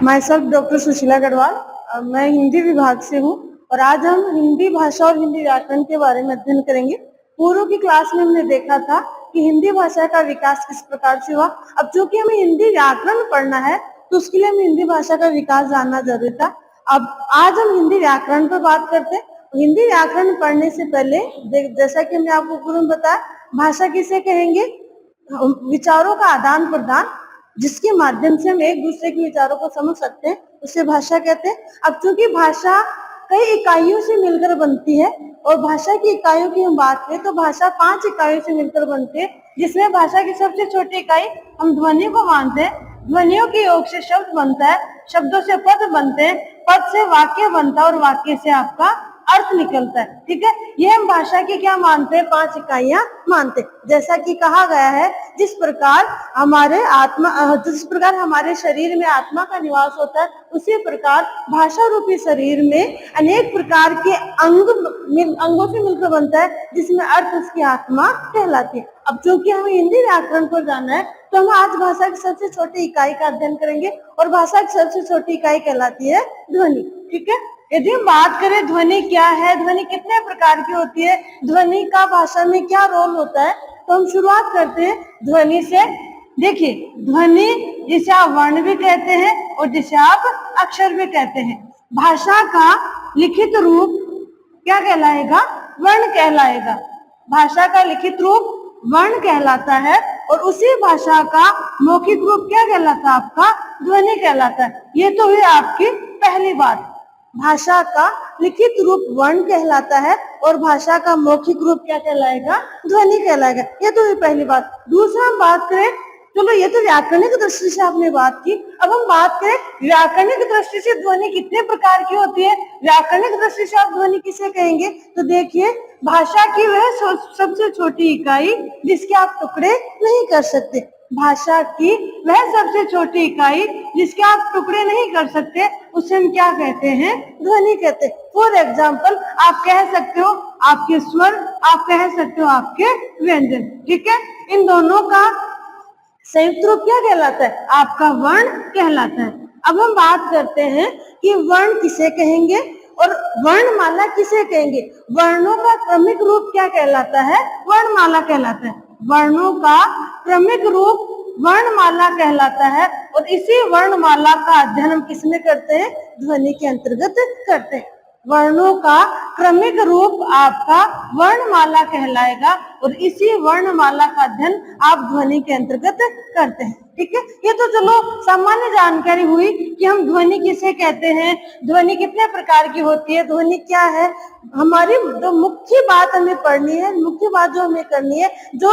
मैं सब डॉक्टर सुशीला गढ़वाल। मैं हिंदी विभाग से हूँ और आज हम हिंदी भाषा और हिंदी व्याकरण के बारे में अध्ययन करेंगे। पूर्व की क्लास में हमने देखा था कि हिंदी भाषा का विकास किस प्रकार से हुआ। अब चूंकि हमें हिंदी व्याकरण पढ़ना है तो उसके लिए हमें हिंदी भाषा का विकास जानना जरूरी था। अब आज हम हिंदी व्याकरण पर बात करते हैं। हिंदी व्याकरण पढ़ने से पहले जैसा कि हमने आपको पूर्व में बताया, भाषा किसे कहेंगे? विचारों का आदान प्रदान, जिसके माध्यम से हम एक दूसरे के विचारों को समझ सकते हैं, उसे भाषा कहते हैं। अब चूंकि भाषा कई इकाइयों से मिलकर बनती है और भाषा की इकाइयों की हम बात करें तो भाषा 5 इकाइयों से मिलकर बनती है, जिसमें भाषा की सबसे छोटी इकाई हम ध्वनि को मानते हैं। ध्वनियों के योग से शब्द बनता है, शब्दों से पद बनते हैं, पद से वाक्य बनता है और वाक्य से आपका अर्थ निकलता है। ठीक है, ये हम भाषा की क्या मानते हैं? 5 इकाइयां मानते हैं। जैसा कि कहा गया है, जिस प्रकार हमारे शरीर में आत्मा का निवास होता है, उसी प्रकार भाषा रूपी शरीर में अनेक प्रकार के अंगों से मिलकर बनता है, जिसमें अर्थ उसकी आत्मा कहलाती है। अब चूंकि हमें हिंदी व्याकरण को जानना है तो हम आज भाषा की सबसे छोटी इकाई का अध्ययन करेंगे और भाषा की सबसे छोटी इकाई कहलाती है ध्वनि। ठीक है, यदि हम बात करें ध्वनि क्या है, ध्वनि कितने प्रकार की होती है, ध्वनि का भाषा में क्या रोल होता है, तो हम शुरुआत करते हैं ध्वनि से। देखिए, ध्वनि जिसे आप वर्ण भी कहते हैं और जिसे आप अक्षर भी कहते हैं। भाषा का लिखित रूप क्या कहलाएगा? वर्ण कहलाएगा। भाषा का लिखित रूप वर्ण कहलाता है और उसी भाषा का मौखिक रूप क्या कहलाता है? आपका ध्वनि कहलाता है। ये तो हुई आपकी पहली बात। भाषा का लिखित रूप वर्ण कहलाता है और भाषा का मौखिक रूप क्या कहलाएगा? ध्वनि कहलाएगा। ये तो हुई पहली बात। दूसरा हम बात करें, चलो ये तो व्याकरणिक दृष्टि से आपने बात की, अब हम बात करें व्याकरणिक दृष्टि से ध्वनि कितने प्रकार की होती है। व्याकरणिक दृष्टि से आप ध्वनि किसे कहेंगे? तो देखिए, भाषा की वह सबसे छोटी इकाई जिसके आप टुकड़े नहीं कर सकते। भाषा की वह सबसे छोटी इकाई जिसके आप टुकड़े नहीं कर सकते, उसे हम क्या कहते हैं? ध्वनि कहते हैं। फॉर एग्जाम्पल, आप कह सकते हो आपके स्वर, आप कह सकते हो आपके व्यंजन। ठीक है, इन दोनों का संयुक्त रूप क्या कहलाता है? आपका वर्ण कहलाता है। अब हम बात करते हैं कि वर्ण किसे कहेंगे और वर्णमाला किसे कहेंगे। वर्णों का क्रमिक रूप क्या कहलाता है? वर्णमाला कहलाता है। वर्णों का क्रमिक रूप वर्णमाला कहलाता है और इसी वर्णमाला का अध्ययन हम किसमें करते हैं? ध्वनि के अंतर्गत करते हैं। वर्णों का क्रमिक रूप आपका वर्णमाला कहलाएगा और इसी वर्णमाला का अध्ययन आप ध्वनि के अंतर्गत करते हैं। ठीक है, ये तो चलो सामान्य जानकारी हुई कि हम ध्वनि किसे कहते हैं, ध्वनि कितने प्रकार की होती है, ध्वनि क्या है। हमारी जो मुख्य बात हमें पढ़नी है, मुख्य बात जो हमें करनी है, जो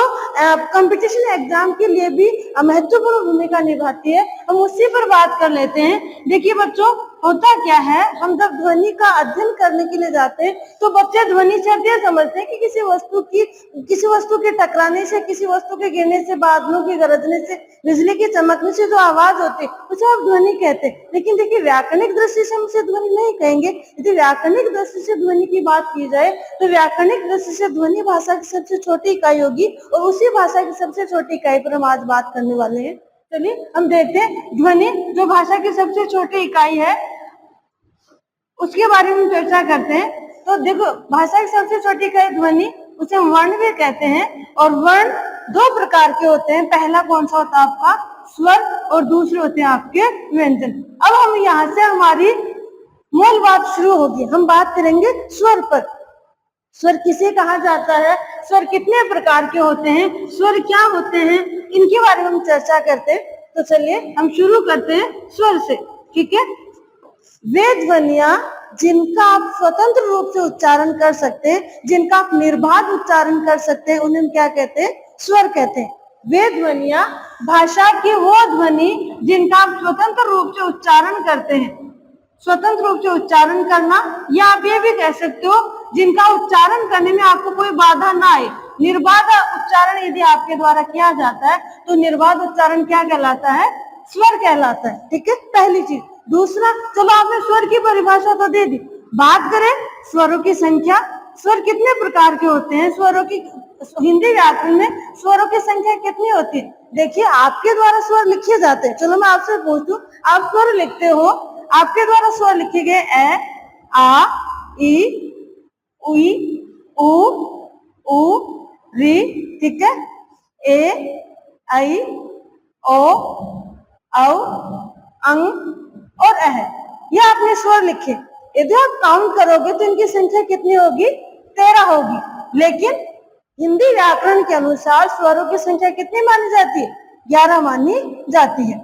कंपटीशन एग्जाम के लिए भी महत्वपूर्ण भूमिका निभाती है, हम उसी पर बात कर लेते हैं। देखिए बच्चों, होता क्या है, हम जब ध्वनि का अध्ययन करने के लिए जाते हैं तो बच्चे ध्वनि से यह समझते हैं कि किसी वस्तु के टकराने से, किसी वस्तु के गिरने से, बादलों के गरजने से, बिजली के चमकने से जो आवाज होती है उसे आप ध्वनि कहते हैं। लेकिन देखिए, व्याकरणिक दृष्टि से हम उसे ध्वनि नहीं कहेंगे। यदि व्याकरणिक दृष्टि से ध्वनि की बात की जाए तो व्याकरणिक दृष्टि से ध्वनि भाषा की सबसे छोटी इकाई होगी और उसी भाषा की सबसे छोटी इकाई पर हम आज बात करने वाले हैं। चलिए हम देखते हैं ध्वनि जो भाषा की सबसे छोटी इकाई है उसके बारे में चर्चा करते हैं। तो देखो, भाषा की सबसे छोटी इकाई ध्वनि, उसे हम वर्ण भी कहते हैं और वर्ण 2 प्रकार के होते हैं। पहला कौन सा होता है? आपका स्वर और दूसरे होते हैं आपके व्यंजन। अब हम यहाँ से हमारी मूल बात शुरू होगी। हम बात करेंगे स्वर पर। स्वर किसे कहा जाता है, स्वर कितने प्रकार के होते हैं, स्वर क्या होते हैं, इनके बारे में हम चर्चा करते हैं। तो चलिए हम शुरू करते हैं स्वर से। ठीक है, वे ध्वनियां जिनका आप स्वतंत्र रूप से उच्चारण कर सकते हैं, जिनका आप निर्बाध उच्चारण कर सकते हैं, उन्हें क्या कहते हैं? स्वर कहते हैं। वे ध्वनियां, भाषा की वो ध्वनि जिनका आप स्वतंत्र रूप से उच्चारण करते हैं। स्वतंत्र रूप से उच्चारण करना, या आप ये भी कह सकते हो जिनका उच्चारण करने में आपको कोई बाधा ना आए। निर्बाध उच्चारण यदि आपके द्वारा किया जाता है तो निर्बाध उच्चारण क्या कहलाता है? स्वर कहलाता है। ठीक है, पहली चीज। दूसरा, चलो आपने स्वर की परिभाषा तो दे दी। बात करें स्वरों की संख्या, स्वर कितने प्रकार के होते हैं, स्वरों की हिंदी व्याकरण में स्वरों की संख्या कितनी होती है? देखिए आपके द्वारा स्वर लिखे जाते हैं। चलो मैं आपसे पूछूं, आप स्वर लिखते हो, आपके द्वारा स्वर लिखे गए ए, आ, ई, उई, उ, ऊ, री, ठीक है, ए, आई, ओ, औ, अंग और अह, ये आपने स्वर लिखे। यदि आप काउंट करोगे तो इनकी संख्या कितनी होगी? 13 होगी। लेकिन हिंदी व्याकरण के अनुसार स्वरों की संख्या कितनी मानी जाती है? 11 मानी जाती है।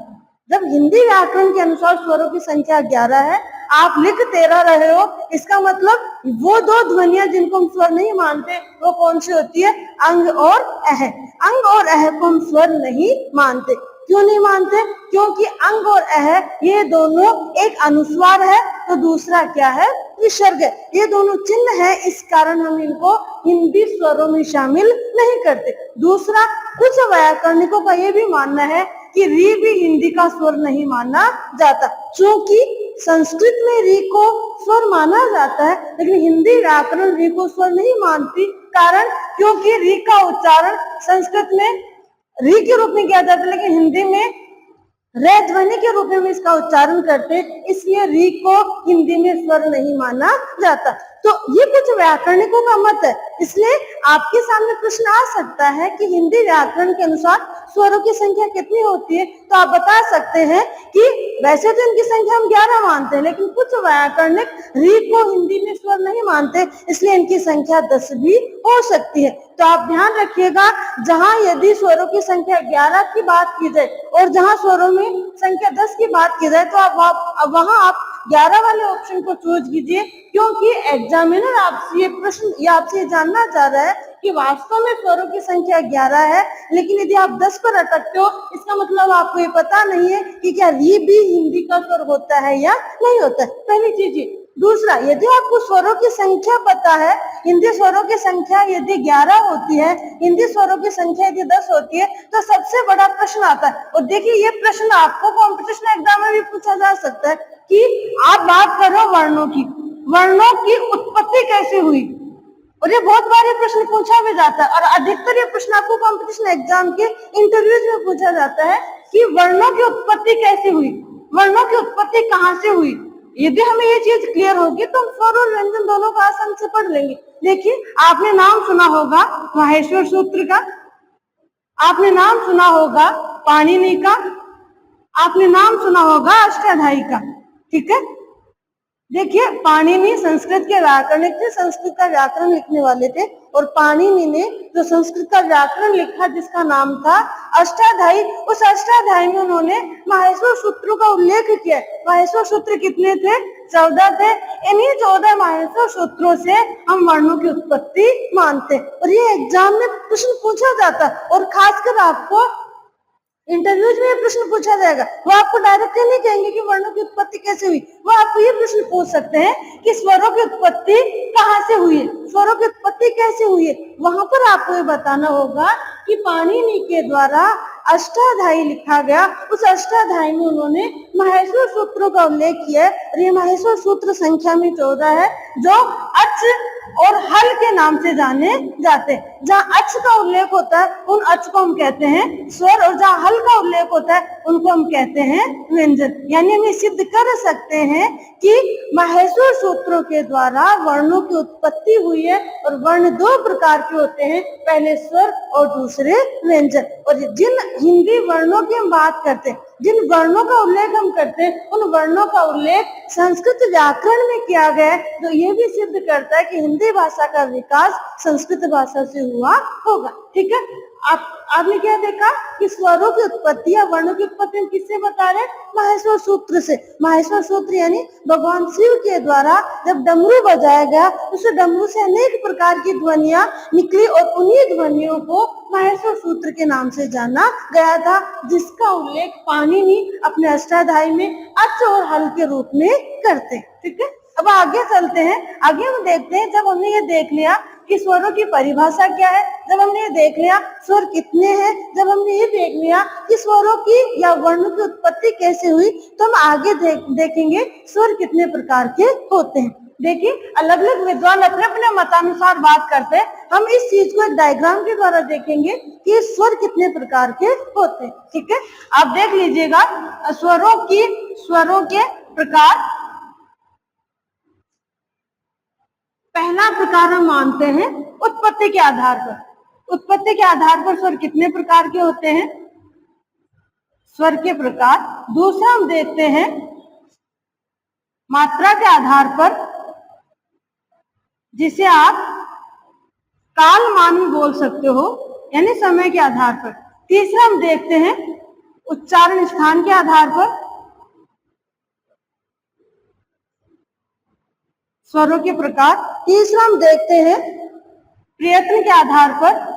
जब हिंदी व्याकरण के अनुसार स्वरों की संख्या 11 है, आप लिख 13 रहे हो, इसका मतलब वो दो ध्वनियां जिनको हम स्वर नहीं मानते वो कौन सी होती है? अंग और अह। अंग और अह को हम स्वर नहीं मानते। क्यों नहीं मानते? क्योंकि अंग और अह ये दोनों, एक अनुस्वार है तो दूसरा क्या है? विसर्ग है। ये दोनों चिन्ह है, इस कारण हम इनको हिंदी स्वरों में शामिल नहीं करते। दूसरा, कुछ व्याकरणिकों का ये भी मानना है कि री भी हिंदी का स्वर नहीं माना जाता, क्योंकि संस्कृत में री को स्वर माना जाता है लेकिन हिंदी व्याकरण री को स्वर नहीं मानती। कारण, क्योंकि री का उच्चारण संस्कृत में री के रूप में किया जाता है लेकिन हिंदी में रे ध्वनि के रूप में इसका उच्चारण करते, इसलिए री को हिंदी में स्वर नहीं माना जाता। तो ये कुछ व्याकरणिकों का मत है। इसलिए आपके सामने प्रश्न आ सकता है कि हिंदी व्याकरण के अनुसार स्वरों की संख्या कितनी होती है, तो आप बता सकते हैं कि वैसे तो इनकी संख्या हम 11 मानते हैं लेकिन कुछ व्याकरणिक री को हिंदी में स्वर नहीं मानते, इसलिए इनकी संख्या 10 भी हो सकती है। तो आप ध्यान रखिएगा, जहां यदि स्वरों की संख्या 11 की बात की जाए और जहां स्वरों में संख्या 10 की बात की जाए तो आप वहां आप 11 वाले ऑप्शन को चूज कीजिए, क्योंकि एग्जामिनर आपसे ये प्रश्न या आपसे जानना चाह रहा है कि वास्तव में स्वरों की संख्या 11 है, लेकिन यदि आप 10 पर अटकते हो इसका मतलब आपको ये पता नहीं है कि क्या री भी हिंदी का स्वर होता है या नहीं होता है। पहली चीज ये। दूसरा, यदि आपको स्वरों की संख्या पता है, हिंदी स्वरों की संख्या यदि 11 होती है, हिंदी स्वरों की संख्या यदि 10 होती है, तो सबसे बड़ा प्रश्न आता है। और देखिए ये प्रश्न आपको कॉम्पिटिशन एग्जाम में भी पूछा जा सकता है कि आप बात करो वर्णों की, वर्णों की उत्पत्ति कैसे हुई, और ये बहुत बार ये प्रश्न पूछा भी जाता है। और अधिकतर ये प्रश्न आपको कंपटीशन एग्जाम के इंटरव्यूज में पूछा जाता है कि वर्णों की उत्पत्ति कैसे हुई, वर्णों की उत्पत्ति कहाँ से हुई। यदि हमें ये चीज क्लियर होगी तो हम स्वर और व्यंजन दोनों को आसान से पढ़ लेंगे। देखिए, आपने नाम सुना होगा माहेश्वर सूत्र का, आपने नाम सुना होगा पाणिनि का, आपने नाम सुना होगा अष्टाध्यायी का, ठीक है। देखिए, पाणिनि संस्कृत के व्याकरणिक थे, संस्कृत का व्याकरण लिखने वाले थे, और पाणिनि ने जो संस्कृत का व्याकरण लिखा जिसका नाम था अष्टाध्यायी, उस अष्टाध्यायी में उन्होंने माहेश्वर सूत्रों का उल्लेख किया। माहेश्वर सूत्र कितने थे? 14 थे। इन्हीं 14 माहेश्वर सूत्रों से हम वर्णों की उत्पत्ति मानते, और ये एग्जाम में प्रश्न पूछा जाता, और खासकर आपको इंटरव्यूज में प्रश्न पूछा जाएगा। वो आपको डायरेक्टली नहीं कहेंगे कि वर्णों की उत्पत्ति कैसे हुई, वो आपको ये प्रश्न पूछ सकते हैं कि स्वरों की उत्पत्ति कहाँ से हुई है, स्वरों की उत्पत्ति कैसे हुई है। वहां पर आपको ये बताना होगा कि पाणिनि के द्वारा अष्टाध्यायी लिखा गया, उस अष्टाध्यायी में उन्होंने माहेश्वर सूत्रों का उल्लेख किया है, और ये माहेश्वर सूत्र संख्या में 14 है, जो अच और हल के नाम से जाने जाते हैं। जहाँ अच का उल्लेख होता है उन अच को हम कहते हैं स्वर, और जहाँ हल का उल्लेख होता है उनको हम कहते हैं व्यंजन। यानी हम ये सिद्ध कर सकते हैं कि माहेश्वर सूत्रों के द्वारा वर्णों की उत्पत्ति हुई है, और वर्ण 2 प्रकार के होते हैं, पहले स्वर और दूसरे व्यंजन। और जिन हिंदी वर्णों की हम बात करते हैं, जिन वर्णों का उल्लेख हम करते हैं, उन वर्णों का उल्लेख संस्कृत व्याकरण में किया गया है, जो ये भी सिद्ध करता है कि हिंदी भाषा का विकास संस्कृत भाषा से हुआ होगा, ठीक है। आपने क्या देखा कि स्वरों की उत्पत्ति या वर्णों की उत्पत्ति हम किससे बता रहे हैं? माहेश्वर सूत्र से। माहेश्वर सूत्र यानी भगवान शिव के द्वारा जब डमरू बजाया गया, उस डमरू से अनेक प्रकार की ध्वनियां निकली, और उन्हीं ध्वनियों को माहेश्वर सूत्र के नाम से जाना गया था, जिसका उल्लेख पाणिनि अपने अष्टाध्यायी में अच और हल के रूप में करते, ठीक है। अब आगे चलते हैं, आगे हम देखते हैं, जब हमने ये देख लिया कि स्वरों की परिभाषा क्या है, जब हमने ये देख लिया स्वर कितने हैं, जब हमने ये देख लिया कि स्वरों की या वर्णों की उत्पत्ति कैसे हुई, तो हम आगे देखेंगे स्वर कितने प्रकार के होते हैं। देखिए अलग अलग विद्वान अपने अपने मतानुसार बात करते हैं। हम इस चीज को एक डायग्राम के द्वारा देखेंगे कि स्वर कितने प्रकार के होते हैं। ठीक है, आप देख लीजिएगा स्वरों के प्रकार। पहला प्रकार हम मानते हैं उत्पत्ति के आधार पर। उत्पत्ति के आधार पर स्वर कितने प्रकार के होते हैं, स्वर के प्रकार। दूसरा हम देखते हैं मात्रा के आधार पर, जिसे आप कालमान भी बोल सकते हो, यानी समय के आधार पर। तीसरा हम देखते हैं उच्चारण स्थान के आधार पर, स्वरों के प्रकार। तीसरा हम देखते हैं प्रयत्न के आधार पर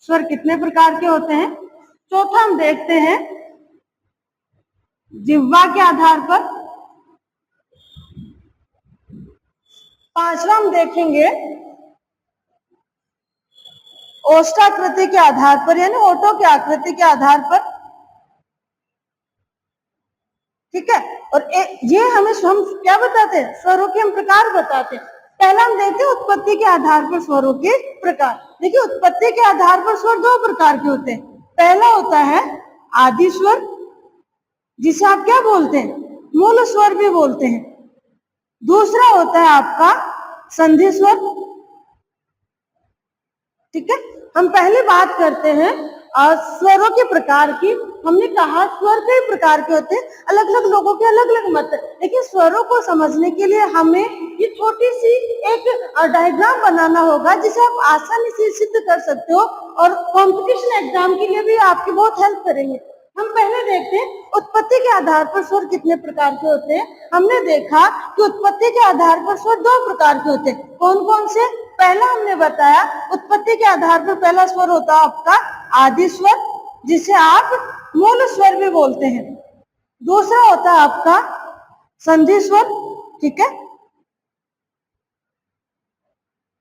स्वर कितने प्रकार के होते हैं। चौथा हम देखते हैं जिह्वा के आधार पर। पांचवा हम देखेंगे ओष्ठाकृति के आधार पर, यानी ओठों की आकृति के आधार पर। ठीक है, और ये हम क्या बताते हैं, स्वरों के हम प्रकार बताते हैं। पहला हम देखते हैं उत्पत्ति के आधार पर स्वरों के प्रकार। देखिए उत्पत्ति के आधार पर स्वर दो प्रकार के होते हैं। पहला होता है आदि स्वर, जिसे आप क्या बोलते हैं, मूल स्वर भी बोलते हैं। दूसरा होता है आपका संधि स्वर। ठीक है, हम पहले बात करते हैं स्वरों के प्रकार की। हमने कहा स्वर कई प्रकार के होते हैं, अलग अलग लोगों के अलग अलग मत है। लेकिन स्वरों को समझने के लिए हमें ये छोटी सी एक डायग्राम बनाना होगा, जिसे आप आसानी से सिद्ध कर सकते हो और कंपटीशन एग्जाम के लिए भी आपकी बहुत हेल्प करेंगे। हम पहले देखते हैं उत्पत्ति के आधार पर स्वर कितने प्रकार के होते हैं। हमने देखा कि उत्पत्ति के आधार पर स्वर दो प्रकार के होते हैं। कौन कौन से? पहला हमने बताया उत्पत्ति के आधार पर पहला स्वर होता है आपका आदि स्वर, जिसे आप मूल स्वर भी बोलते हैं। दूसरा होता है आपका संधि स्वर। ठीक है,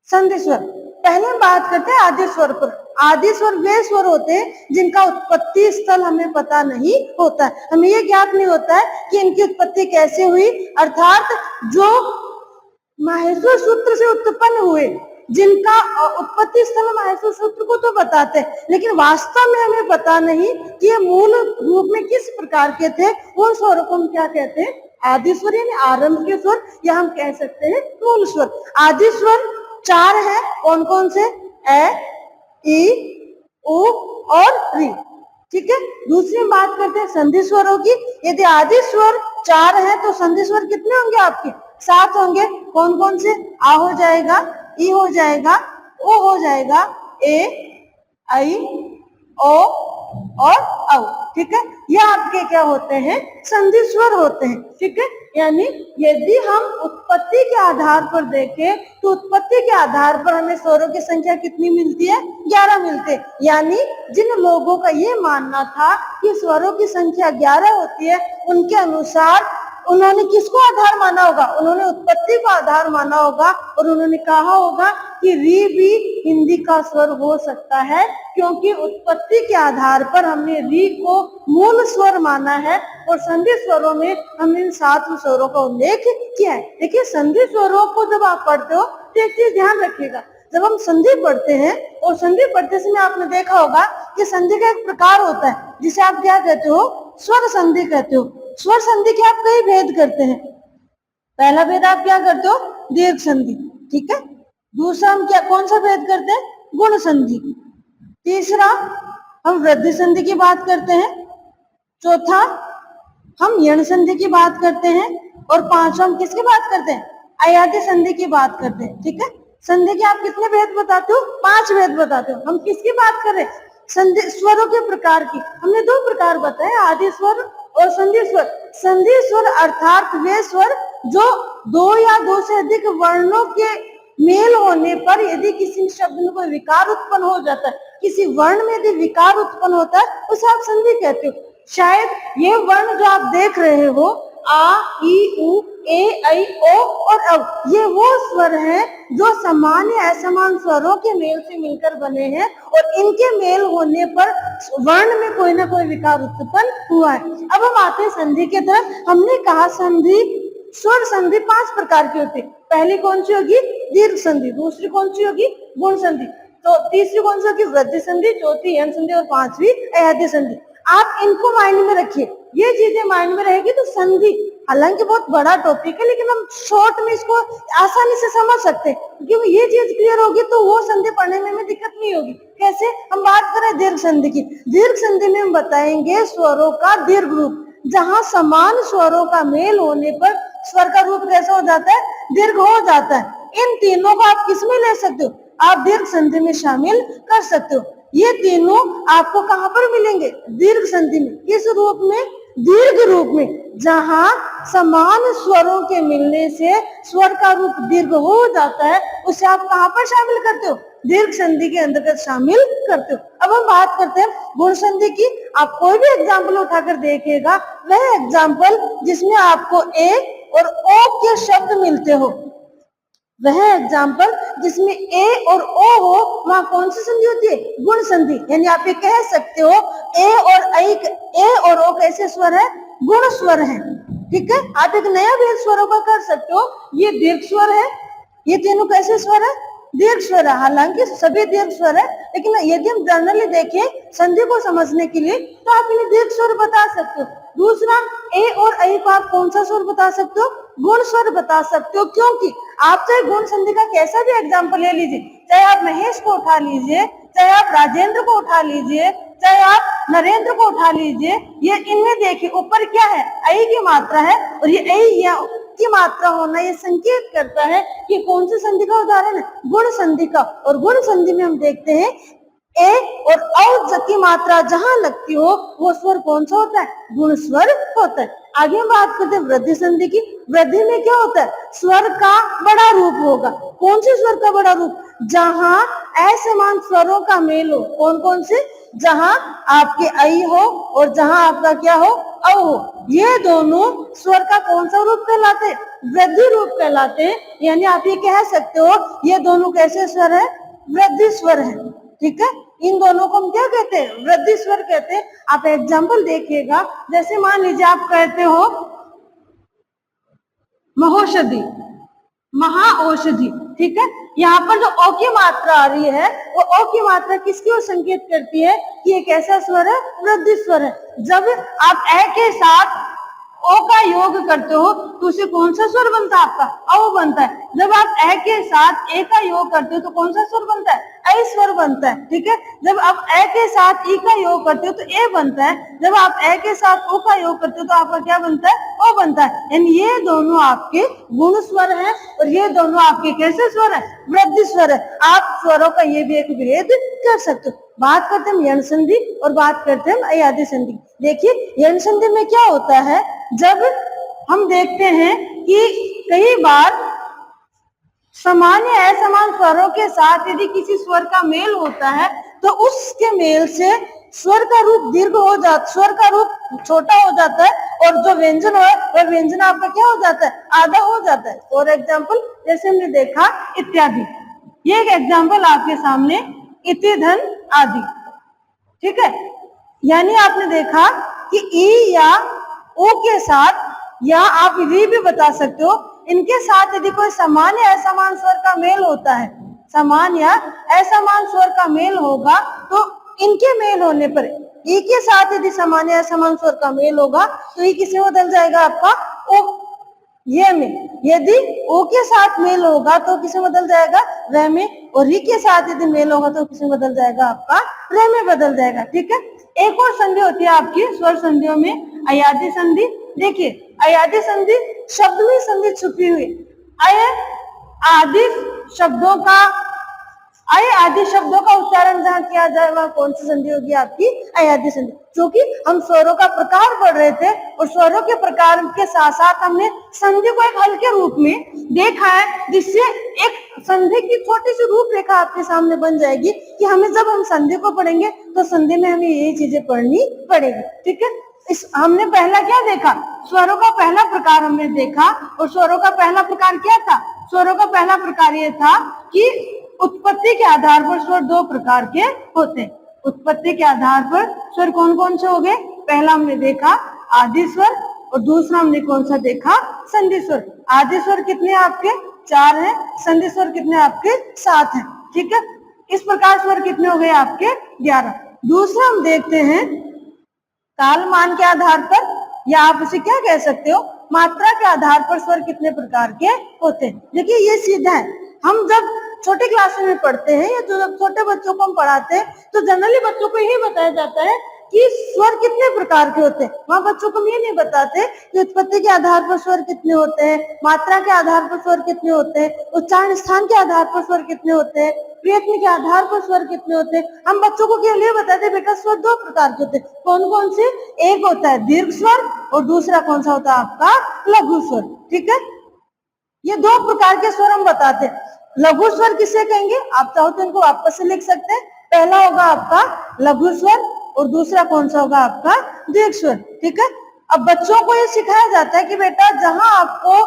संधि स्वर। पहले हम बात करते हैं आदि स्वर पर। आदि स्वर वे स्वर होते हैं जिनका उत्पत्ति स्थल हमें पता नहीं होता है। हमें ये ज्ञात नहीं होता है कि इनकी उत्पत्ति कैसे हुई, अर्थात जो माहेश्वर सूत्र से उत्पन्न हुए, जिनका उत्पत्ति स्थल माहेश्वर सूत्र को तो बताते हैं, लेकिन वास्तव में हमें पता नहीं कि ये मूल रूप में किस प्रकार के थे। उन स्वरों को हम क्या कहते हैं? आदि स्वर, यानी आरंभ के स्वर, या हम कह सकते हैं मूल स्वर। आदि स्वर चार है। कौन कौन से? ए, ई, उ और री। ठीक है, दूसरी बात करते हैं संधि स्वरों की। यदि आदि स्वर चार है तो संधि स्वर कितने होंगे आपके? 7 होंगे। कौन कौन से? आ हो जाएगा, ई हो जाएगा, ओ हो जाएगा, ए, आई, ओ और औ। ठीक है, ये आपके क्या होते हैं? संधि स्वर होते हैं। ठीक है, यानी यदि हम उत्पत्ति के आधार पर देखें तो उत्पत्ति के आधार पर हमें स्वरों की संख्या कितनी मिलती है? 11 मिलते हैं। यानी जिन लोगों का ये मानना था कि स्वरों की संख्या 11 होती है, उनके अनुसार उन्होंने किसको आधार माना होगा? उन्होंने उत्पत्ति को आधार माना होगा, और उन्होंने कहा होगा कि री भी हिंदी का स्वर हो सकता है, क्योंकि उत्पत्ति के आधार पर हमने री को मूल स्वर माना है और संधि स्वरों में हमने इन 7 स्वरों का उल्लेख किया है। देखिए संधि स्वरों को जब आप पढ़ते हो तो एक चीज ध्यान रखिएगा, जब हम संधि पढ़ते हैं और संधि पढ़ते समय आपने देखा होगा कि संधि का एक प्रकार होता है जिसे आप क्या कहते हो? स्वर संधि कहते हो। स्वर संधि के आप कई भेद करते हैं। पहला भेद आप क्या करते हो? दीर्घ संधि। ठीक है, दूसरा हम क्या कौन सा भेद करते हैं? गुण संधि। तीसरा हम वृद्धि संधि की बात करते हैं। चौथा हम यण संधि की बात करते हैं, और पांचवा हम किसकी बात करते हैं? अयादि संधि की बात करते हैं। ठीक है, संधि के आप कितने भेद बताते हो? 5 भेद बताते हो। हम किसकी बात कर रहे हैं? संधि स्वरों के प्रकार की। हमने 2 प्रकार बताए, आदि स्वर और संधि स्वर। संधि स्वर अर्थात वे स्वर जो 2 या 2 से अधिक वर्णों के मेल होने पर यदि किसी शब्द में कोई विकार उत्पन्न हो जाता है, किसी वर्ण में यदि विकार उत्पन्न होता है, उसे आप संधि कहते हो। शायद ये वर्ण जो आप देख रहे हो, आ, ई, उ, ए, ऐ, ओ और औ, ये वो स्वर हैं जो समान या असमान स्वरों के मेल से मिलकर बने हैं और इनके मेल होने पर वर्ण में कोई ना कोई विकार उत्पन्न हुआ है। अब हम आते हैं संधि की तरफ। हमने कहा संधि, स्वर संधि 5 प्रकार की होती है। पहली कौन सी होगी? दीर्घ संधि। दूसरी कौन सी होगी? गुण संधि। तो तीसरी कौन सी होगी? वृद्धि संधि। चौथी यन संधि और पांचवी अयाध्य संधि। आप इनको माइंड में रखिए, ये चीजें माइंड में रहेगी तो संधि, हालांकि बहुत बड़ा टॉपिक है लेकिन हम शॉर्ट में इसको आसानी से समझ सकते हैं, क्योंकि ये चीज क्लियर होगी तो वो संधि पढ़ने में हमें दिक्कत नहीं होगी। कैसे? हम बात करें दीर्घ संधि की। दीर्घ संधि में हम बताएंगे स्वरों का दीर्घ रूप, जहां समान स्वरों का मेल होने पर स्वर का रूप कैसा हो जाता है? दीर्घ हो जाता है। इन तीनों को आप किस में ले सकते हो? आप दीर्घ संधि में शामिल कर सकते हो। ये तीनों आपको कहां पर मिलेंगे? दीर्घ संधि में। किस रूप में? दीर्घ रूप में, जहां समान स्वरों के मिलने से स्वर का रूप दीर्घ हो जाता है, उसे आप कहां पर शामिल करते हो? दीर्घ संधि के अंतर्गत शामिल करते हो। अब हम बात करते हैं गुण संधि की। आप कोई भी एग्जाम्पल उठाकर देखिएगा, वह एग्जाम्पल जिसमें आपको ए और ओ के शब्द मिलते हो, वह एग्जाम्पल जिसमें ए और ओ हो, वहां कौन सी संधि होती है? गुण संधि। यानी आप ये कह सकते हो ए और ओ कैसे स्वर है? गुण स्वर है। ठीक है, आप एक नया भेद स्वरों का कर सकते हो। ये दीर्घ स्वर है, ये तीनों कैसे स्वर है? दीर्घ स्वर है। हालांकि सभी दीर्घ स्वर है, लेकिन यदि हम जनरली देखें संधि को समझने के लिए तो आप इन्हें दीर्घ स्वर बता सकते हो। दूसरा, ए और ऐ को आप कौन सा स्वर बता सकते हो? गुण स्वर बता सकते हो। क्योंकि आप चाहे गुण संधि का कैसा भी एग्जाम्पल ले लीजिए, चाहे आप महेश को उठा लीजिए, चाहे आप राजेंद्र को उठा लीजिए, चाहे आप नरेंद्र को उठा लीजिए, ये इनमें देखिए ऊपर क्या है? ऐ की मात्रा है, और ये ऐ या की मात्रा होना ये संकेत करता है कि कौन सी संधि का उदाहरण है? गुण संधि का। और गुण संधि में हम देखते हैं ए और औ की मात्रा जहां लगती हो वो स्वर कौन सा होता है? गुण स्वर होता है। आगे हम बात करते हैं वृद्धि संधि की। वृद्धि में क्या होता है? स्वर का बड़ा रूप होगा। कौन से स्वर का बड़ा रूप? जहां असमान स्वरों का मेल हो। कौन कौन से? जहां आपके ऐ हो और जहां आपका क्या हो? औ हो। ये दोनों स्वर का कौन सा रूप कहलाते? वृद्धि रूप कहलाते हैं। यानी आप ये कह सकते हो ये दोनों कैसे स्वर है? वृद्धि स्वर है। ठीक है, इन दोनों को हम क्या कहते हैं? वृद्धि स्वर कहते हैं। आप एग्जाम्पल देखिएगा, जैसे मान लीजिए आप कहते हो महौषधि, महाऔषधि। ठीक है, यहाँ पर जो ओ की मात्रा आ रही है वो ओ की मात्रा किसकी ओर संकेत करती है कि ये कैसा स्वर है? वृद्धि स्वर है। जब आप ए के साथ ओ का योग करते हो तो उसे कौन सा स्वर बनता है? आपका औ बनता है। जब आप ए के साथ ए का योग करते हो तो कौन सा स्वर बनता है? ऐ स्वर बनता है। ठीक है, जब आप ए के साथ ई का योग करते हो तो ए बनता है। जब आप ए के साथ ओ का योग करते हो तो आपका क्या बनता है? ओ बनता है। यानी ये दोनों आपके गुण स्वर हैं और ये दोनों आपके कैसे स्वर है? वृद्धि स्वर है। आप स्वरों का ये भी एक भेद कर सकते हो। बात करते हैं यण संधि और बात करते हैं अयाध्य संधि। देखिए यण संधि में क्या होता है, जब हम देखते हैं कि कई बार समान या असमान स्वरों के साथ यदि किसी स्वर का मेल होता है तो उसके मेल से स्वर का रूप दीर्घ हो जाता, स्वर का रूप छोटा हो जाता है और जो व्यंजन है वह व्यंजन आपका क्या हो जाता है? आधा हो जाता है। फॉर एग्जाम्पल जैसे हमने देखा इत्यादि, ये एक एग्जाम्पल आपके सामने, इति धन आदि। ठीक है, यानी आपने देखा कि ई या ओ के साथ, या आप री भी बता सकते हो, इनके साथ यदि कोई समान या असमान स्वर का मेल होता है, समान या असमान स्वर का मेल होगा तो इनके मेल होने पर ई के साथ यदि समान या असमान स्वर का मेल होगा तो ई किसमें बदल जाएगा? आपका ओ ये में। यदि ओ के साथ मेल होगा तो किसमें बदल जाएगा? र में। और री के साथ यदि मेल होगा तो किसमें बदल जाएगा? आपका र में बदल जाएगा। ठीक है, एक और संधि होती है आपकी स्वर संधियों में, अयाध्य संधि। देखिए अयाध्य संधि शब्द में संधि छुपी हुई। अय आदि शब्दों का, अय आदि शब्दों का उच्चारण जहाँ किया जाए वह कौन सी संधि होगी? आपकी अयाध्य संधि। क्योंकि हम स्वरों का प्रकार पढ़ रहे थे और स्वरों के प्रकार के साथ साथ हमने संधि को एक हल्के रूप में देखा है, जिससे एक संधि की छोटी सी रूपरेखा आपके सामने बन जाएगी कि हमें जब हम संधि को पढ़ेंगे तो संधि में हमें यही चीजें पढ़नी पड़ेगी। ठीक है, इस हमने पहला क्या देखा, स्वरों का पहला प्रकार हमने देखा, और स्वरों का पहला प्रकार क्या था, स्वरों का पहला प्रकार ये था कि उत्पत्ति के आधार पर स्वर दो प्रकार के होते हैं। उत्पत्ति के आधार पर स्वर कौन कौन से हो गए, पहला हमने देखा आदि स्वर, और दूसरा हमने कौन सा देखा, संधि स्वर। आदि स्वर कितने आपके, 4 हैं, संधि स्वर कितने आपके, 7 हैं। ठीक है, इस प्रकार स्वर कितने हो गए आपके, 11। दूसरा हम देखते हैं कालमान के आधार पर, या आप उसे क्या कह सकते हो, मात्रा के आधार पर स्वर कितने प्रकार के होते हैं। देखिए ये सीधा है, हम जब छोटे क्लास में पढ़ते हैं या जो छोटे बच्चों को हम पढ़ाते हैं तो जनरली बच्चों को यही बताया जाता है कि स्वर कितने प्रकार के होते हैं। वहाँ बच्चों को ये नहीं बताते कि उत्पत्ति के आधार पर स्वर कितने होते हैं, मात्रा के आधार पर स्वर कितने होते हैं, उच्चारण स्थान के आधार पर स्वर कितने होते हैं, प्रयत्न के आधार पर स्वर कितने होते हैं। हम बच्चों को केवल ये बताते बेटा स्वर 2 प्रकार के होते हैं। कौन कौन से, एक होता है दीर्घ स्वर और दूसरा कौन सा होता है आपका, लघु स्वर। ठीक है, ये 2 प्रकार के स्वर हम बताते हैं। लघु स्वर किसे कहेंगे, आप चाहो तो इनको वापस से लिख सकते हैं। पहला होगा आपका लघु स्वर और दूसरा कौन सा होगा आपका, दीर्घ स्वर। ठीक है, अब बच्चों को ये सिखाया जाता है कि बेटा जहां आपको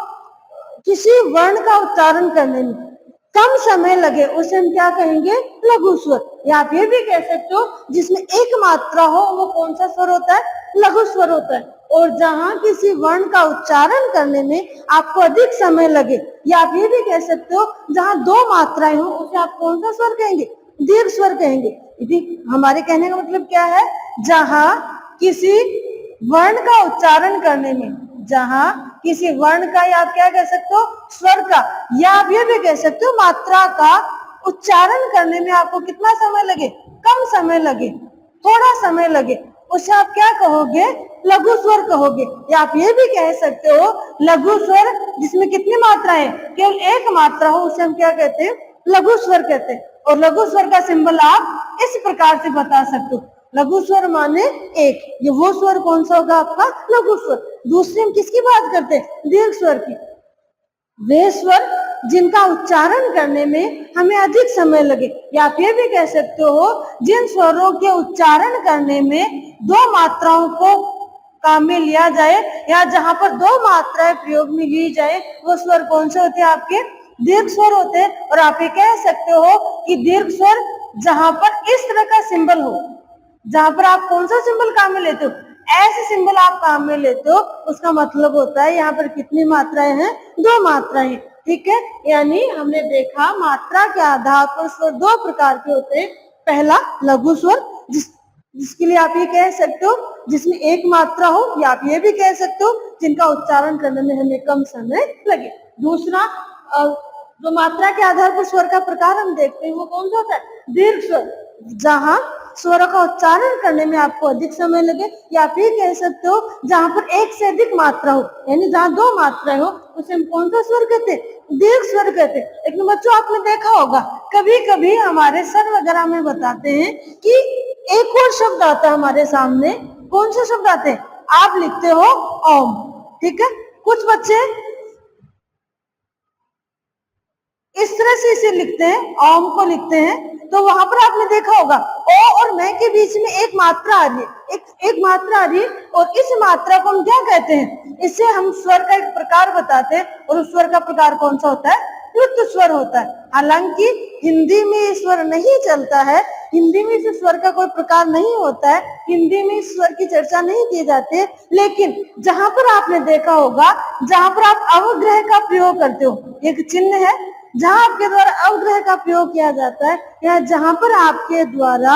किसी वर्ण का उच्चारण करने में कम समय लगे उसे हम क्या कहेंगे, लघु स्वर। या आप ये भी कह सकते हो जिसमें एक मात्रा हो वो कौन सा स्वर होता है, लघु स्वर होता है। और जहां किसी वर्ण का उच्चारण करने में आपको अधिक समय लगे, या आप ये भी कह सकते हो जहां 2 मात्राएं हो उसे आप कौन सा स्वर कहेंगे, दीर्घ स्वर कहेंगे। हमारे कहने का मतलब क्या है, जहां किसी वर्ण का उच्चारण करने में, जहां किसी वर्ण का, या आप क्या कह सकते हो स्वर का, या आप ये भी कह सकते हो मात्रा का उच्चारण करने में आपको कितना समय लगे, कम समय लगे, थोड़ा समय लगे, उसे आप क्या कहोगे, लघु स्वर कहोगे। या आप ये भी कह सकते हो लघु स्वर जिसमें कितनी मात्राएं, केवल एक मात्रा हो उसे हम क्या कहते हैं, लघु स्वर कहते हैं। और लघु स्वर का सिंबल आप इस प्रकार से बता सकते हो, लघु स्वर माने एक, ये वो स्वर कौन सा होगा आपका, लघु स्वर। दूसरे हम किसकी बात करते हैं, दीर्घ स्वर की। वे स्वर जिनका उच्चारण करने में हमें अधिक समय लगे, या आप ये भी कह सकते हो जिन स्वरों के उच्चारण करने में 2 मात्राओं को काम में लिया जाए, या जहां पर 2 मात्राएं प्रयोग में ली जाए, वो स्वर कौन से होते हैं आपके, दीर्घ स्वर होते हैं। और आप ये कह सकते हो कि दीर्घ स्वर जहां पर इस तरह का सिंबल हो, जहां पर आप कौन सा सिंबल काम में लेते हो, ऐसे सिंबल आप काम में लेते हो, उसका मतलब होता है यहाँ पर कितनी मात्राएं हैं, 2 मात्राएं। ठीक है, यानी हमने देखा मात्रा के आधार पर स्वर 2 प्रकार के होते हैं। पहला लघु स्वर जिसके लिए आप ये कह सकते हो जिसमें एक मात्रा हो, या आप ये भी कह सकते हो जिनका उच्चारण करने में हमें कम समय लगे। दूसरा जो मात्रा के आधार पर स्वर का प्रकार हम देखते हैं वो कौन सा होता है, दीर्घ स्वर, जहां स्वरों का उच्चारण करने में आपको अधिक समय लगे, या आप ये कह सकते हो जहां पर एक से अधिक मात्रा हो, यानी जहां 2 मात्राएं हो उसे हम कौन सा स्वर कहते हैं, दीर्घ स्वर कहते हैं। लेकिन बच्चों आपने देखा होगा कभी कभी हमारे सर वगैरह में बताते हैं कि एक और शब्द आता है हमारे सामने, कौन सा शब्द आते हैं, आप लिखते हो ओम। ठीक है, कुछ बच्चे इस तरह से इसे लिखते हैं, ओम को लिखते हैं, तो वहां पर आपने देखा होगा ओ और मैं के बीच में एक मात्रा आ रही है, एक मात्रा आ रही है, और इस मात्रा को हम क्या कहते हैं, इससे हम स्वर का एक प्रकार बताते हैं, और उस स्वर का प्रकार कौन सा होता है, युक्त स्वर होता है। हालांकि हिंदी में ये स्वर नहीं चलता है, हिंदी में इस स्वर का कोई प्रकार नहीं होता है, हिंदी में इस स्वर की चर्चा नहीं की जाती है। लेकिन जहां पर आपने देखा होगा, जहां पर आप अवग्रह का प्रयोग करते हो, एक चिन्ह है जहां आपके द्वारा अवग्रह का प्रयोग किया जाता है, या जहां पर आपके द्वारा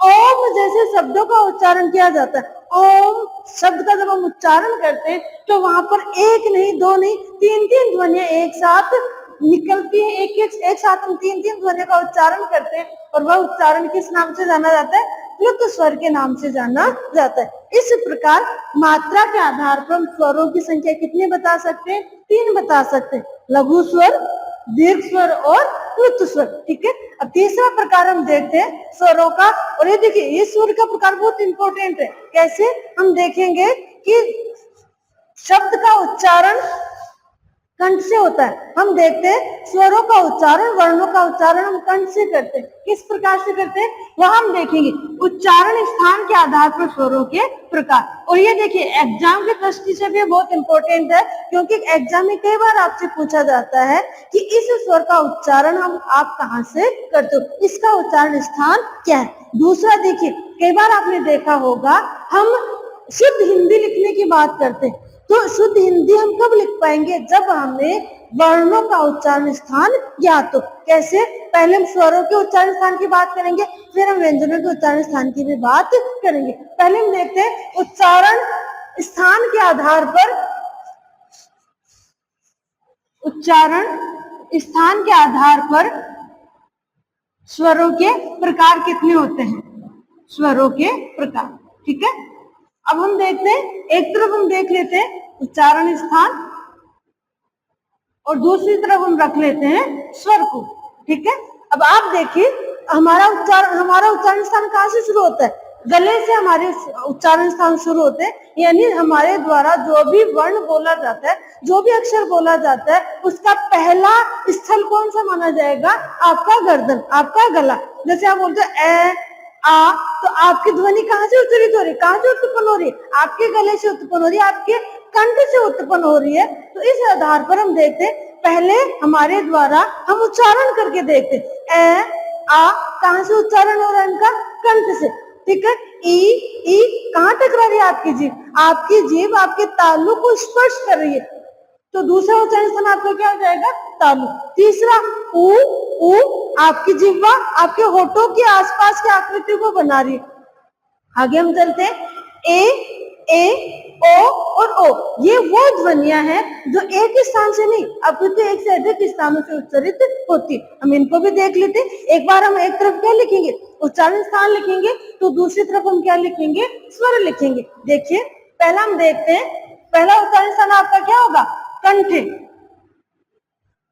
ओम जैसे शब्दों का उच्चारण किया जाता है। ओम शब्द का जब हम उच्चारण करते हैं तो वहां पर एक नहीं, 2 नहीं, 3 ध्वनियां एक साथ निकलती है, एक साथ हम 3 ध्वनियों का उच्चारण करते हैं, और वह उच्चारण किस नाम से जाना जाता है, प्लुत स्वर के नाम से जाना जाता है। इस प्रकार मात्रा के आधार पर हम स्वरों की संख्या कितनी बता सकते हैं, 3 बता सकते हैं, लघु स्वर, दीर्घ स्वर और प्लुत स्वर। ठीक है, अब तीसरा प्रकार हम देखते हैं स्वरों का, और ये देखिए ये स्वर का प्रकार बहुत इंपॉर्टेंट है। कैसे, हम देखेंगे कि शब्द का उच्चारण कंठ से होता है। हम देखते हैं स्वरों का उच्चारण, वर्णों का उच्चारण हम कंठ से करते हैं। किस प्रकार से करते हैं वह हम देखेंगे। उच्चारण स्थान के आधार पर स्वरों के प्रकार। और ये देखिए एग्जाम की दृष्टि से भी बहुत इंपॉर्टेंट है, क्योंकि एग्जाम में कई बार आपसे पूछा जाता है कि इस स्वर का उच्चारण आप कहाँ से करते हो, इसका उच्चारण स्थान क्या है। दूसरा देखिए, कई बार आपने देखा होगा हम शुद्ध हिंदी लिखने की बात करते हैं, तो शुद्ध हिंदी हम कब लिख पाएंगे, जब हमें वर्णों का उच्चारण स्थान ज्ञात हो। कैसे, पहले हम स्वरों के उच्चारण स्थान की बात करेंगे, फिर हम व्यंजनों के उच्चारण स्थान की भी बात करेंगे। पहले हम देखते हैं उच्चारण स्थान के आधार पर, उच्चारण स्थान के आधार पर स्वरों के प्रकार कितने होते हैं, स्वरों के प्रकार। ठीक है, अब हम देखते हैं, एक तरफ हम देख लेते हैं उच्चारण स्थान और दूसरी तरफ हम रख लेते हैं स्वर को। ठीक है, अब आप देखिए हमारा उच्चारण स्थान कहाँ से शुरू होता है, गले से हमारे उच्चारण स्थान शुरू होते हैं। यानी हमारे द्वारा जो भी वर्ण बोला जाता है, जो भी अक्षर बोला जाता है, उसका पहला स्थल कौन सा माना जाएगा, आपका गर्दन, आपका गला। जैसे आप बोलते हैं आ, तो आपकी ध्वनि कहाँ से उच्चारित हो रही है, कहाँ से उत्पन्न हो रही है, आपके गले से उत्पन्न हो रही है, आपके कंठ से उत्पन्न हो रही है। तो इस आधार पर हम देखते हैं, पहले हमारे द्वारा हम उच्चारण करके देखते हैं, आ कहाँ से उच्चारण हो रहा है इनका, कंठ से। ठीक है, ई कहाँ टकरा रही है आपकी जीभ आपके तालु को स्पर्श कर रही है, तो दूसरा उच्चारण स्थान आपका क्या हो जाएगा, तालु। तीसरा ऊ आपकी जिह्वा आपके होठों के आसपास की आकृति को बना रही है। आगे हम चलते हैं, ए ओ और ओ, ये वो ध्वनियां हैं जो एक स्थान से नहीं अपितु एक से अधिक स्थानों से उच्चारित होती। हम इनको भी देख लेते हैं। एक बार हम एक तरफ क्या लिखेंगे, उच्चारण स्थान लिखेंगे, तो दूसरी तरफ हम क्या लिखेंगे, स्वर लिखेंगे। देखिए पहला हम देखते हैं, पहला उच्चारण स्थान आपका क्या होगा, कंठ।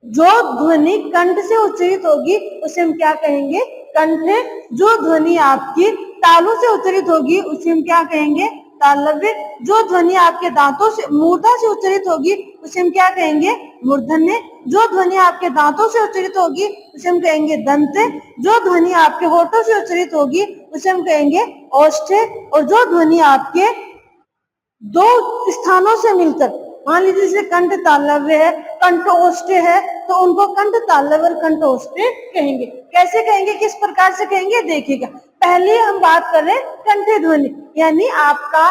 जो ध्वनि कंठ से उच्चारित होगी उसे हम क्या कहेंगे, कंठ। जो ध्वनि आपकी तालु से उच्चारित होगी उसे हम क्या कहेंगे, तालव्य। जो ध्वनि आपके दांतों से, मूर्धा से उच्चारित होगी उसे हम क्या कहेंगे, मूर्धन्य। जो ध्वनि आपके दांतों से उच्चारित होगी उसे हम कहेंगे दंत। जो ध्वनि आपके होठों से उच्चारित होगी उसे हम कहेंगे ओष्ठ। और जो ध्वनि आपके दो स्थानों से मिलकर, मान लीजिए जैसे कंठ तालव्य है, कंठ ओष्ठ है, तो उनको कंठ तालव्य और कंठ ओष्ठ कहेंगे। कैसे कहेंगे, किस प्रकार से कहेंगे, देखिएगा। पहले हम बात कर रहे हैं कंठ ध्वनि, यानी आपका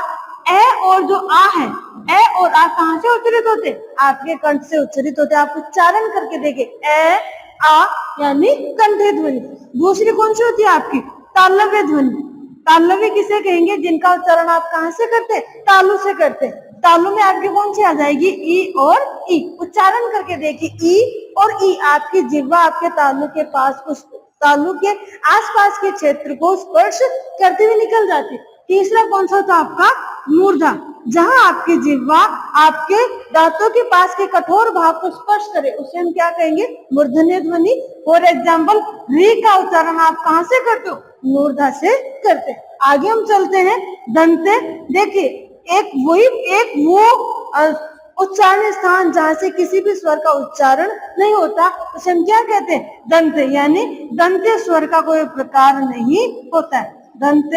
ए और जो आ है, ए और आ कहाँ से उच्चारित होते, आपके कंठ से उच्चारित होते। आप उच्चारण करके देखिए, ए आ यानी कंठ ध्वनि। दूसरी कौन सी होती है आपकी, तालव्य ध्वनि। तालव्य किसे कहेंगे, जिनका उच्चारण आप कहाँ से करते, तालु से करते। तालु में आपकी कौन सी आ जाएगी, ई और ई। उच्चारण करके देखिए, ई और ई आपकी जिह्वा आपके तालु के पास, उस तालु के आसपास के क्षेत्र को स्पर्श करते हुए निकल जाती। तीसरा कौन सा था आपका, मूर्धा, जहां आपकी जिह्वा आपके दांतों के पास के कठोर भाग को स्पर्श करे उसे हम क्या कहेंगे, मूर्धन्य ध्वनि। फॉर एग्जाम्पल री का उच्चारण आप कहाँ से करते हो, मूर्धा से करते। आगे हम चलते हैं, दंत। देखिए एक वो उच्चारण स्थान जहां से किसी भी स्वर का उच्चारण नहीं होता उसे हम क्या कहते हैं, दंत। यानी दंत स्वर का कोई प्रकार नहीं होता है, दंत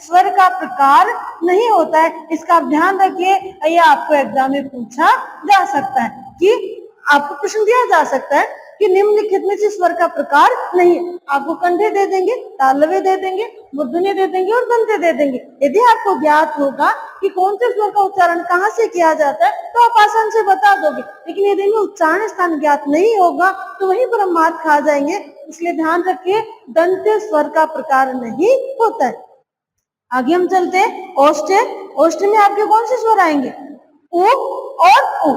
स्वर का प्रकार नहीं होता है। इसका आप ध्यान रखिए, ये आपको एग्जाम में पूछा जा सकता है, कि आपको प्रश्न दिया जा सकता है कि निम्नलिखित में से स्वर का प्रकार नहीं है। आपको कंठे दे देंगे, तालव्य दे देंगे, मूर्धन्य दे देंगे और दंते दे देंगे। यदि आपको ज्ञात होगा कि कौन से स्वर का उच्चारण कहाँ से किया जाता है तो आप आसान से बता दोगे। लेकिन यदि उच्चारण स्थान ज्ञात नहीं होगा तो वहीं पर हम मात खा जाएंगे। इसलिए ध्यान रखिए, दंत स्वर का प्रकार नहीं होता है। आगे हम चलते हैं, ओष्ठ। ओष्ठ में आपके कौन से स्वर आएंगे, उ और उ।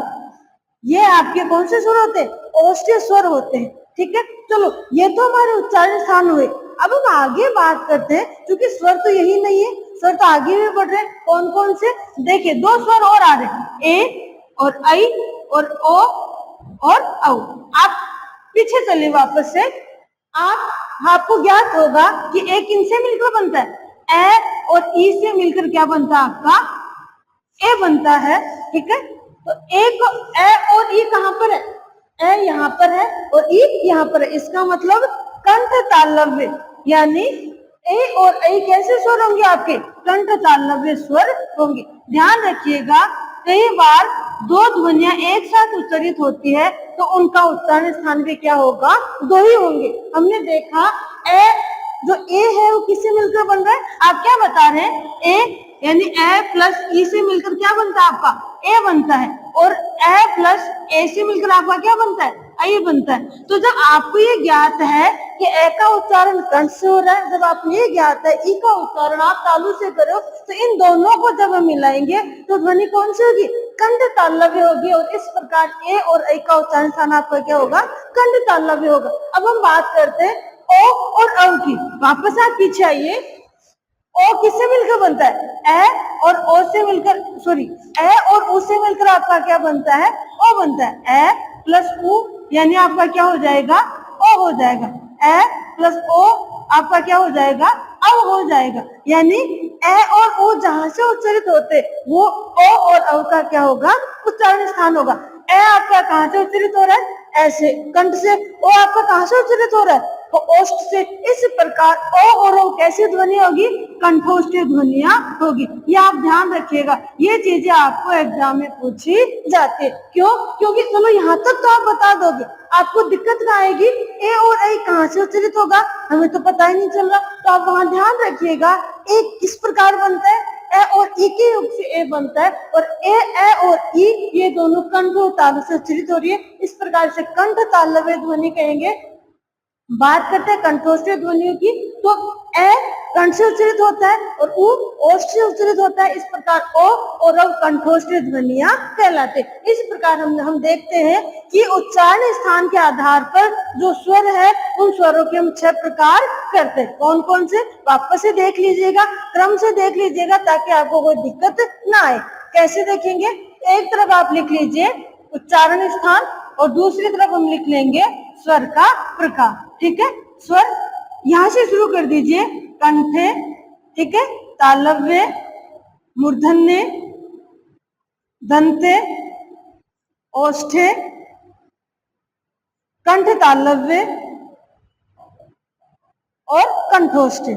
ये आपके कौन से स्वर होते हैं, ओष्ठीय स्वर होते हैं। ठीक है, चलो ये तो हमारे उच्चारण स्थान हुए। अब हम आगे बात करते हैं, क्योंकि स्वर तो यही नहीं है, स्वर तो आगे भी बढ़ रहे हैं। कौन कौन से, देखिए दो स्वर और आ रहे हैं, ए और आई और ओ और औ। आप पीछे चलिए वापस से, आपको ज्ञात होगा कि एक इनसे मिलकर बनता है, ए और ई से मिलकर क्या बनता है आपका, ए बनता है। ठीक है, तो एक ए और ई कहाँ पर है? ए यहाँ पर है और ई यहाँ पर है। इसका मतलब कंठ तालव्य, यानी ए और ऐ कैसे स्वर होंगे आपके? कंठ तालव्य स्वर होंगे। ध्यान रखिएगा, कई बार दो ध्वनियां एक साथ उच्चारित होती है तो उनका उच्चारण स्थान भी क्या होगा? दो ही होंगे। हमने देखा ए, जो ए है वो किससे मिलकर बन रहा है? आप क्या बता रहे हैं? ए यानी ए प्लस ई से मिलकर क्या बनता है आपका? ए बनता है। और ए प्लस ए से मिलकर आपका क्या बनता है? आई बनता है। तो जब आपको ये ज्ञात है कि ए का उच्चारण कंठ से हो रहा है, जब आपको ये ज्ञात है ई का उच्चारण आप तालु से करो, तो इन दोनों को जब हम मिलाएंगे तो ध्वनि कौन सी होगी? कंठ तालव्य होगी। और इस प्रकार ए और ऐ का उच्चारण स्थान आपका क्या होगा? कंठ तालव्य होगा। अब हम बात करते हैं ओ और औ की। वापस आप पीछे आइए। ओ किससे मिलकर बनता है? ए और ओ से मिलकर, सॉरी, ए और उ से मिलकर आपका क्या बनता है? ओ बनता है। ए प्लस उ यानी आपका क्या हो जाएगा? ओ हो जाएगा। ए प्लस ओ आपका क्या हो जाएगा? औ हो जाएगा। यानी ए और उ जहां से उच्चारित होते वो ओ और औ का क्या होगा? उच्चारण स्थान होगा। ए आपका कहां से उच्चारित हो रहा है? ऐसे कंठ से। ओ आपका कहां से उच्चारित हो रहा है? तो ओष्ठ से। इस प्रकार ओ और ओ कैसी ध्वनि होगी? कंठोष्ठीय ध्वनियां होगी। ये आप ध्यान रखिएगा, ये चीजें आपको एग्जाम में पूछी जाती है। क्यों? क्योंकि चलो यहाँ तक तो आप बता दोगे, आपको दिक्कत ना आएगी ए और ऐ कहाँ से उच्चारित होगा, हमें तो पता ही नहीं चल रहा। तो आप वहां ध्यान रखिएगा ए किस प्रकार बनता है? ए और ई के योग से ए बनता है। और ए और ई ये दोनों कंठ और तालु से उच्चारित हो रही है। इस प्रकार से कंठ तालव्य ध्वनि कहेंगे। बात करते हैं कंठोष्ठीय ध्वनियों की, तो ए कंठ से उच्चारित होता है और उ ओष्ठ से उच्चारित होता है। इस प्रकार ओ और औ कंठोष्ठीय ध्वनियां कहलाते हैं। इस प्रकार हम देखते हैं कि उच्चारण स्थान के आधार पर जो स्वर है उन स्वरों के हम 6 प्रकार करते हैं। कौन कौन से? वापस से देख लीजिएगा, क्रम से देख लीजिएगा ताकि आपको कोई दिक्कत ना आए। कैसे देखेंगे? एक तरफ आप लिख लीजिए उच्चारण स्थान और दूसरी तरफ हम लिख लेंगे स्वर का प्रकार। ठीक है, स्वर यहां से शुरू कर दीजिए। कंठे, ठीक है, तालव्य, मूर्धन्य, दंते, ओष्ठे, कंठ तालव्य और कंठोष्ठे।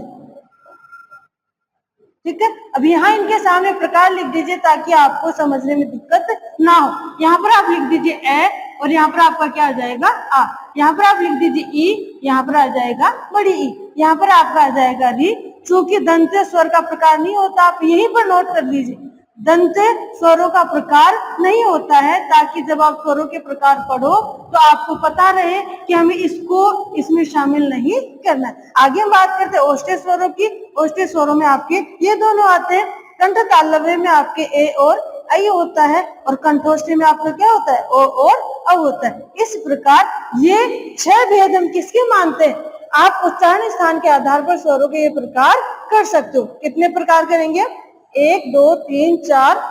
ठीक है, अब यहाँ इनके सामने प्रकार लिख दीजिए ताकि आपको समझने में दिक्कत ना हो। यहाँ पर आप लिख दीजिए ए और यहाँ पर आपका क्या आ जाएगा? आ। यहाँ पर आप लिख दीजिए ई, यहाँ पर आ जाएगा बड़ी ई, यहाँ पर आपका आ जाएगा री। चूंकि दंते स्वर का प्रकार नहीं होता, आप यहीं पर नोट कर लीजिए, दंते स्वरों का प्रकार नहीं होता है, ताकि जब आप स्वरों के प्रकार पढ़ो तो आपको पता रहे कि हमें इसको इसमें शामिल नहीं करना है। आगे हम बात करते हैं ओष्ठ्य स्वरों की। ओष्ठ्य स्वरों में आपके ये दोनों आते हैं। कंठ तालव्य में आपके ए और ऐ होता है और कंठोष्ठी में आपका क्या होता है? ओ और औ होता है। इस प्रकार ये 6 भेद हम किसके मानते हैं? आप उच्चारण स्थान के आधार पर स्वरों के ये प्रकार कर सकते हो। कितने प्रकार करेंगे? 1 2 3 4,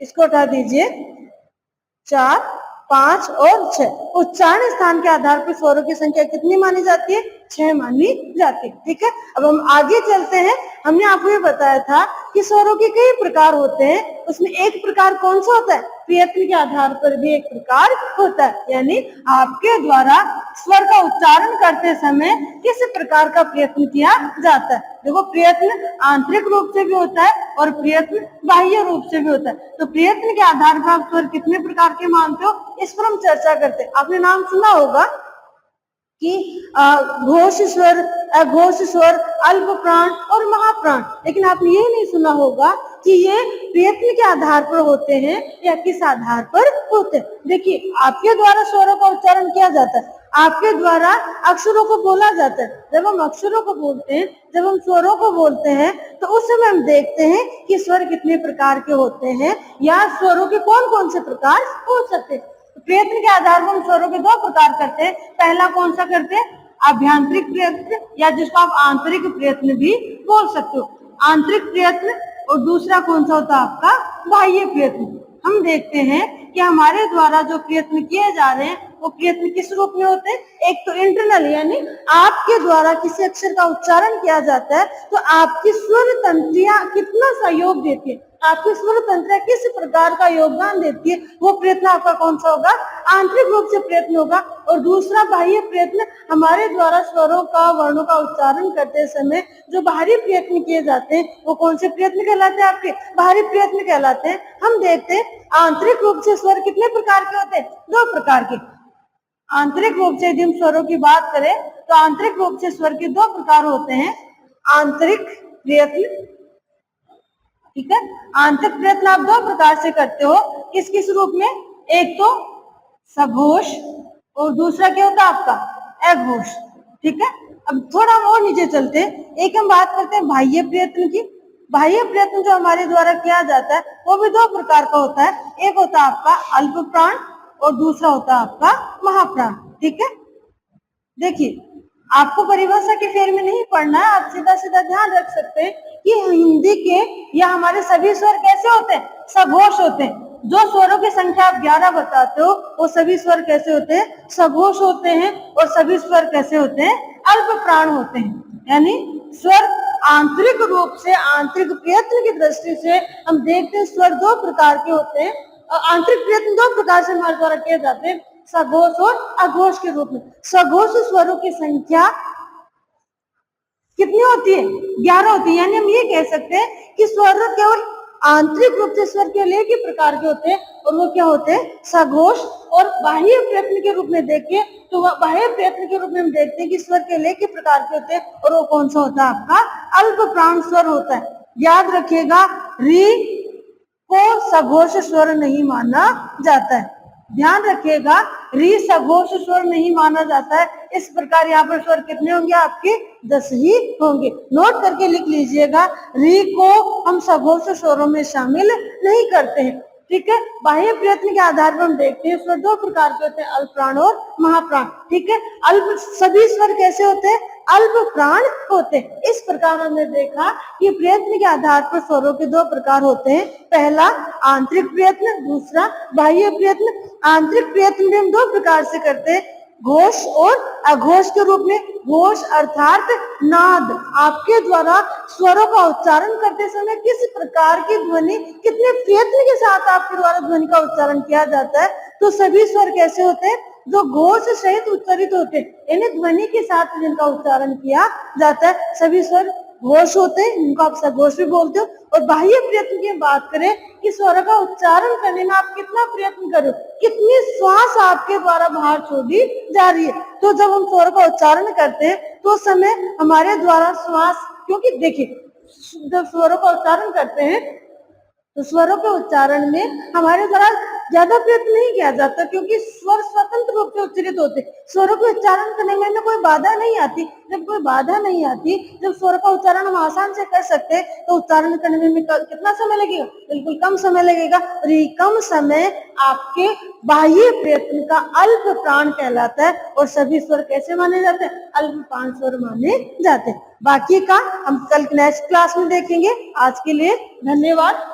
इसको हटा दीजिए, 4 5 और 6। उच्चारण स्थान के आधार पर स्वरों की संख्या कितनी मानी जाती है? 6 मानी जाती है। ठीक है, अब हम आगे चलते हैं। हमने आपको ये बताया था कि स्वरों के कई प्रकार होते हैं, उसमें एक प्रकार कौन सा होता है? प्रयत्न के आधार पर भी एक प्रकार होता है, यानी आपके द्वारा स्वर का उच्चारण करते समय किस प्रकार का प्रयत्न किया जाता है। देखो, प्रयत्न आंतरिक रूप से भी होता है और प्रयत्न बाह्य रूप से भी होता है। तो प्रयत्न के आधार पर आप स्वर कितने प्रकार के मानते हो, इस पर हम चर्चा करते हैं। आपने नाम सुना होगा कि घोष स्वर, अघोष स्वर, अल्प प्राण और महाप्राण, लेकिन आपने ये नहीं सुना होगा कि ये प्रयत्न के आधार पर होते हैं या किस आधार पर होते हैं। देखिए, आपके द्वारा स्वरों का उच्चारण किया जाता है, आपके द्वारा अक्षरों को बोला जाता है। जब हम अक्षरों को बोलते हैं, जब हम स्वरों को बोलते हैं, तो उस समय हम देखते हैं कि स्वर कितने प्रकार के होते हैं या स्वरों के कौन कौन से प्रकार हो सकते हैं। प्रयत्न के आधार पर हम स्वरों के 2 प्रकार करते हैं। पहला कौन सा करते हैं? आभ्यंतरिक प्रयत्न, या जिसको आप आंतरिक प्रयत्न भी बोल सकते हो। आंतरिक प्रयत्न और दूसरा कौन सा होता है आपका? बाह्य प्रयत्न। हम देखते हैं कि हमारे द्वारा जो प्रयत्न किए जा रहे हैं वो प्रयत्न किस रूप में होते हैं? एक तो इंटरनल, यानी आपके द्वारा किसी अक्षर का उच्चारण किया जाता है तो आपकी स्वर तंत्रियां कितना सहयोग देती है, आपकी स्वर तंत्रियां किस प्रकार का योगदान देती है, वो प्रयत्न आपका कौन सा होगा? आंतरिक रूप से प्रयत्न होगा। और दूसरा बाह्य प्रयत्न, हमारे द्वारा स्वरों का, वर्णों का उच्चारण करते समय जो बाहरी प्रयत्न किए जाते हैं वो कौन से प्रयत्न कहलाते हैं? आपके बाहरी प्रयत्न कहलाते हैं। हम देखते हैं आंतरिक रूप से स्वर कितने प्रकार के होते हैं? 2 प्रकार के। आंतरिक रूप से यदि हम स्वरों की बात करें तो आंतरिक रूप से स्वर के 2 प्रकार होते हैं। आंतरिक प्रयत्न, ठीक है, आंतरिक प्रयत्न आप 2 प्रकार से करते हो। किस किस रूप में? एक तो सघोष और दूसरा क्या होता है आपका? अघोष, ठीक है। अब थोड़ा हम और नीचे चलते हैं, एक हम बात करते हैं बाह्य प्रयत्न की। बाह्य प्रयत्न जो हमारे द्वारा किया जाता है वो भी 2 प्रकार का होता है। एक होता है आपका अल्प प्राण और दूसरा होता है आपका महाप्राण, ठीक है। देखिए, आपको परिभाषा के फेर में नहीं पढ़ना है, आप सीधा सीधा ध्यान रख सकते हैं कि हिंदी के या हमारे सभी स्वर कैसे होते हैं? सघोष होते हैं। जो स्वरों की संख्या आप 11 बताते हो वो सभी स्वर कैसे होते हैं? सघोष होते हैं। और सभी स्वर कैसे होते हैं? अल्प प्राण होते हैं। यानी स्वर आंतरिक रूप से, आंतरिक प्रयत्न की दृष्टि से हम देखते हैं स्वर 2 प्रकार के होते हैं। आंतरिक प्रयत्न 2 प्रकार से हमारे द्वारा किए जाते हैं, सघोष और अघोष के रूप में। सघोष स्वरों की संख्या कितनी होती है? 11 होती है। यानी हम ये कह सकते हैं कि स्वर केवल आंतरिक रूप से स्वर केवल एक ही प्रकार के होते हैं और वो क्या होते हैं? सघोष। और बाह्य प्रयत्न के रूप में देखें तो वह बाह्य प्रयत्न के रूप में हम देखते हैं कि स्वर केवल एक ही प्रकार के होते हैं और वो कौन सा होता है? आपका अल्प प्राण स्वर होता है। याद रखिएगा, री को सघोष स्वर नहीं माना जाता है। ध्यान रखिएगा, री सघोष स्वर नहीं माना जाता है। इस प्रकार यहाँ पर स्वर कितने होंगे? आपके 10 ही होंगे। नोट करके लिख लीजिएगा, री को हम सघोष स्वरों में शामिल नहीं करते हैं, ठीक है। बाह्य प्रयत्न के आधार पर हम देखते हैं स्वर 2 प्रकार के होते हैं, अल्प प्राण और महाप्राण, ठीक है। अल्प, सभी स्वर कैसे होते हैं? अल्प प्राण होते हैं। इस प्रकार हमने देखा कि प्रयत्न के आधार पर स्वरों के 2 प्रकार होते हैं। पहला आंतरिक प्रयत्न, दूसरा बाह्य प्रयत्न। आंतरिक प्रयत्न भी हम 2 प्रकार से करते हैं, घोष और अघोष के रूप में। घोष अर्थात नाद, आपके द्वारा स्वरों का उच्चारण करते समय किस प्रकार की ध्वनि, कितने प्रयत्न के साथ आपके द्वारा ध्वनि का उच्चारण किया जाता है। तो सभी स्वर कैसे होते हैं? जो घोष सहित उच्चारित होते हैं, यानी ध्वनि के साथ जिनका उच्चारण किया जाता है, सभी स्वर घोष होते हैं, जिनको आप सघोष भी बोलते हो। और बाह्य प्रयत्न की बात करें कि स्वर का उच्चारण करने में आप कितना प्रयत्न करो, कितनी श्वास आपके द्वारा बाहर छोड़ी जा रही है। तो जब हम स्वर का उच्चारण करते हैं तो उस समय हमारे द्वारा श्वास, क्योंकि देखिए जब स्वरों का उच्चारण करते हैं तो स्वरों के उच्चारण में हमारे द्वारा ज्यादा प्रयत्न नहीं किया जाता, क्योंकि स्वर स्वतंत्र रूप से उच्चारित होते। स्वरों के उच्चारण करने में कोई बाधा नहीं आती। जब कोई बाधा नहीं आती, जब स्वर का उच्चारण हम आसान से कर सकते हैं, तो उच्चारण करने में कितना समय लगेगा? बिल्कुल कम समय लगेगा। और ये कम समय आपके बाह्य प्रयत्न का अल्प प्राण कहलाता है। और सभी स्वर कैसे माने जाते हैं? अल्प प्राण स्वर माने जाते हैं। बाकी का हम कल नेक्स्ट क्लास में देखेंगे। आज के लिए धन्यवाद।